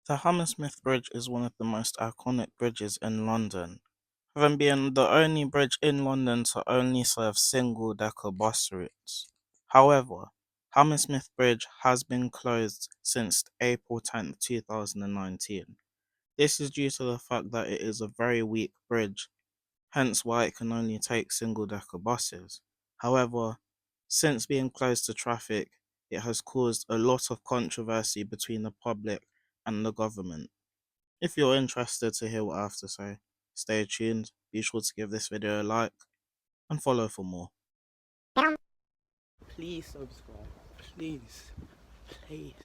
The Hammersmith Bridge is one of the most iconic bridges in London, having been the only bridge in London to only serve single-decker bus routes. However, Hammersmith Bridge has been closed since April 10th, 2019. This is due to the fact that it is a very weak bridge, hence why it can only take single-decker buses. However, since being closed to traffic, it has caused a lot of controversy between the public and the government. If you're interested to hear what I have to say, stay tuned, be sure to give this video a like, and follow for more. Please subscribe. Please. Please.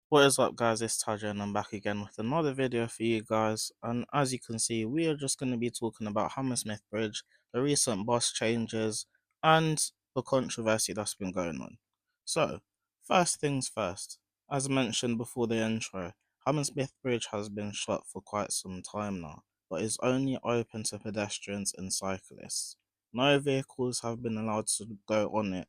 What is up guys, it's Taja and I'm back again with another video for you guys, and as you can see we are just going to be talking about Hammersmith Bridge, the recent bus changes, and the controversy that's been going on. So, first things first, as mentioned before the intro, Hammersmith Bridge has been shut for quite some time now, but is only open to pedestrians and cyclists. No vehicles have been allowed to go on it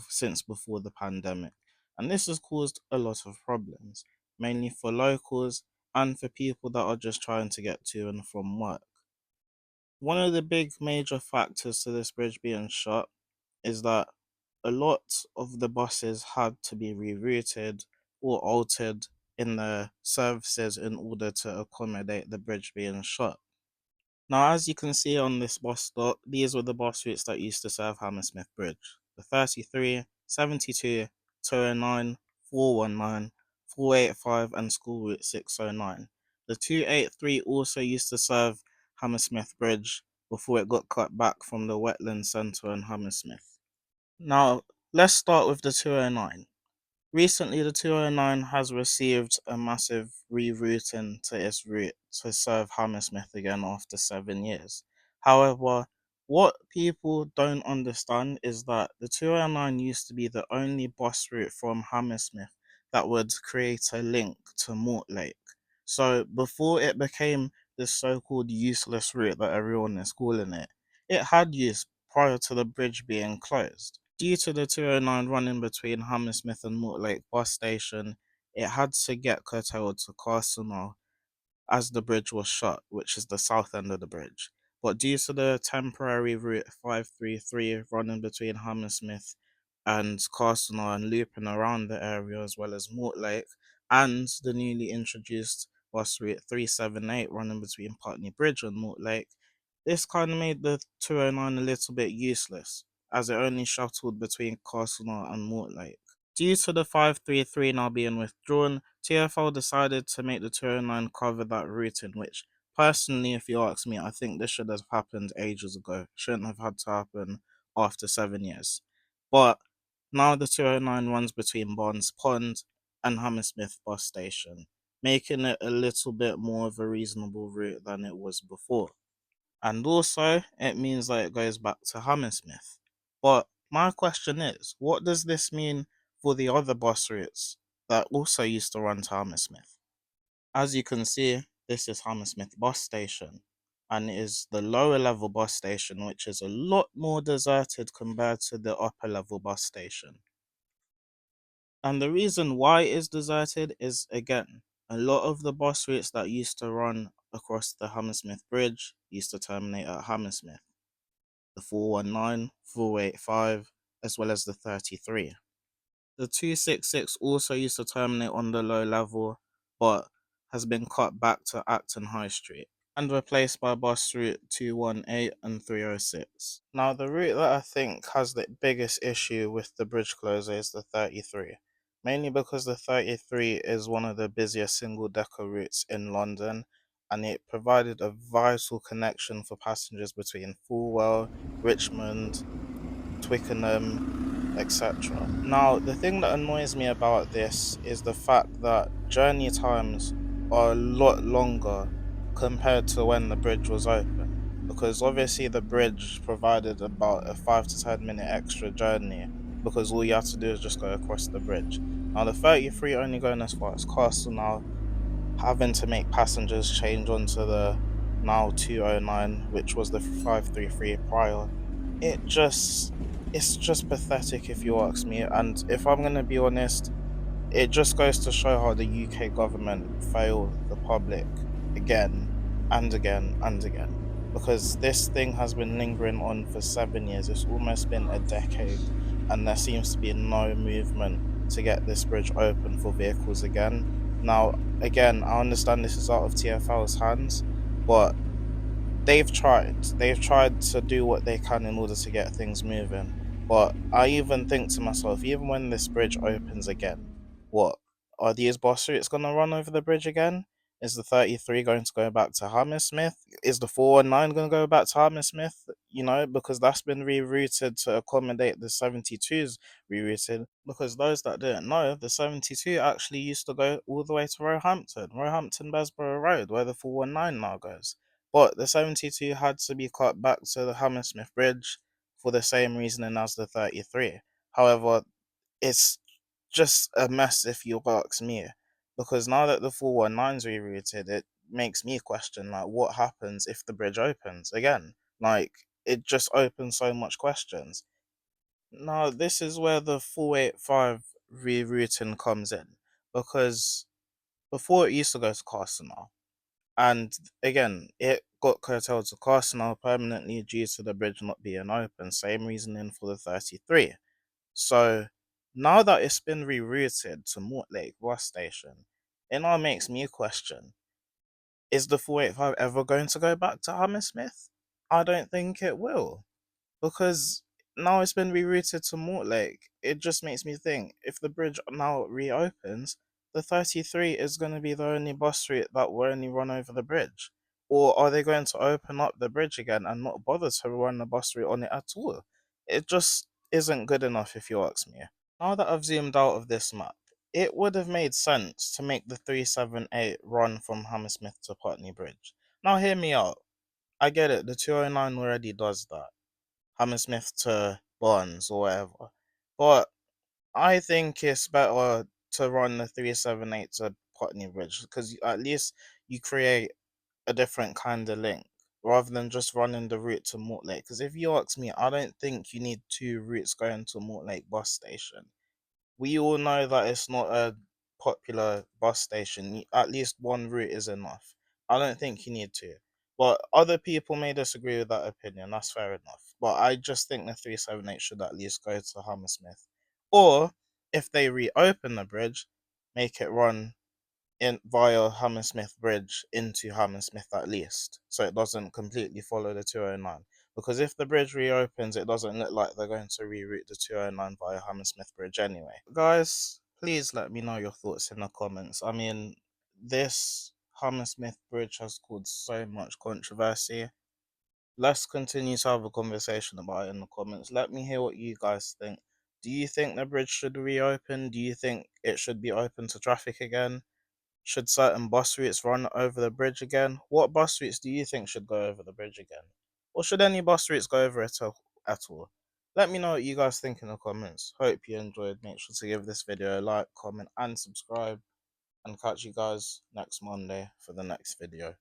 since before the pandemic, and this has caused a lot of problems, mainly for locals and for people that are just trying to get to and from work. One of the big major factors to this bridge being shut is that a lot of the buses had to be rerouted or altered in their services in order to accommodate the bridge being shut. Now, as you can see on this bus stop, these were the bus routes that used to serve Hammersmith Bridge. The 33, 72, 209, 419, 485 and School Route 609. The 283 also used to serve Hammersmith Bridge before it got cut back from the Wetland Centre in Hammersmith. Now, let's start with the 209. Recently, the 209 has received a massive rerouting to its route to serve Hammersmith again after 7 years. However, what people don't understand is that the 209 used to be the only bus route from Hammersmith that would create a link to Mortlake. So before it became this so-called useless route that everyone is calling it, it had use prior to the bridge being closed. Due to the 209 running between Hammersmith and Mortlake bus station, it had to get curtailed to Castleknock as the bridge was shut, which is the south end of the bridge. But due to the temporary route 533 running between Hammersmith and Castleknock and looping around the area as well as Mortlake, and the newly introduced bus route 378 running between Putney Bridge and Mortlake, this kind of made the 209 a little bit useless, as it only shuttled between Castleknock and Mortlake. Due to the 533 now being withdrawn, TfL decided to make the 209 cover that route, in which, personally, if you ask me, I think this should have happened ages ago. Shouldn't have had to happen after 7 years. But now the 209 runs between Barnes Pond and Hammersmith bus station, making it a little bit more of a reasonable route than it was before. And also, it means that it goes back to Hammersmith. But my question is, what does this mean for the other bus routes that also used to run to Hammersmith? As you can see, this is Hammersmith bus station, and it is the lower level bus station, which is a lot more deserted compared to the upper level bus station. And the reason why it is deserted is, again, a lot of the bus routes that used to run across the Hammersmith Bridge used to terminate at Hammersmith. The 419, 485, as well as the 33. The 266 also used to terminate on the low level, but has been cut back to Acton High Street and replaced by bus route 218 and 306. Now, the route that I think has the biggest issue with the bridge closure is the 33, mainly because the 33 is one of the busiest single-decker routes in London, and it provided a vital connection for passengers between Fulwell, Richmond, Twickenham, etc. Now, the thing that annoys me about this is the fact that journey times are a lot longer compared to when the bridge was open, because obviously the bridge provided about a 5 to 10 minute extra journey because all you have to do is just go across the bridge. Now, the 33 only going as far as Castle now, having to make passengers change onto the now 209, which was the 533 prior. It's just pathetic if you ask me. And if I'm gonna be honest, it just goes to show how the UK government fail the public again and again and again. Because this thing has been lingering on for 7 years. It's almost been a decade, and there seems to be no movement to get this bridge open for vehicles again. Now, again, I understand this is out of TFL's hands, but they've tried. They've tried to do what they can in order to get things moving. But I even think to myself, even when this bridge opens again, what are these bus routes gonna run over the bridge again? Is the 33 going to go back to Hammersmith? Is the 419 going to go back to Hammersmith? Because that's been rerouted to accommodate the 72s rerouted. Because those that didn't know, the 72 actually used to go all the way to Roehampton Besborough Road, where the 419 now goes. But the 72 had to be cut back to the Hammersmith Bridge for the same reasoning as the 33. However, it's just a mess if you ask me, because now that the 419's rerouted, it makes me question like what happens if the bridge opens again. Like, it just opens so much questions. Now this is where the 485 rerouting comes in, because before it used to go to Castle, and again, it got curtailed to Castle permanently due to the bridge not being open. Same reasoning for the 33. So now that it's been rerouted to Mortlake bus station, it now makes me question, is the 485 ever going to go back to Hammersmith? I don't think it will, because now it's been rerouted to Mortlake. It just makes me think, if the bridge now reopens, the 33 is going to be the only bus route that will only run over the bridge. Or are they going to open up the bridge again and not bother to run the bus route on it at all? It just isn't good enough, if you ask me. Now that I've zoomed out of this map, it would have made sense to make the 378 run from Hammersmith to Putney Bridge. Now hear me out. I get it, the 209 already does that. Hammersmith to Barnes or whatever. But I think it's better to run the 378 to Putney Bridge, because at least you create a different kind of link rather than just running the route to Mortlake. Because if you ask me, I don't think you need two routes going to Mortlake bus station. We all know that it's not a popular bus station. At least one route is enough. I don't think you need to. But other people may disagree with that opinion. That's fair enough. But I just think the 378 should at least go to Hammersmith. Or if they reopen the bridge, make it run in via Hammersmith Bridge into Hammersmith at least, so it doesn't completely follow the 209. Because if the bridge reopens, it doesn't look like they're going to reroute the 209 via Hammersmith Bridge anyway. Guys, please let me know your thoughts in the comments. I mean, this Hammersmith Bridge has caused so much controversy. Let's continue to have a conversation about it in the comments. Let me hear what you guys think. Do you think the bridge should reopen? Do you think it should be open to traffic again? Should certain bus routes run over the bridge again? What bus routes do you think should go over the bridge again? Or should any bus routes go over it at all? Let me know what you guys think in the comments. Hope you enjoyed. Make sure to give this video a like, comment, and subscribe. And catch you guys next Monday for the next video.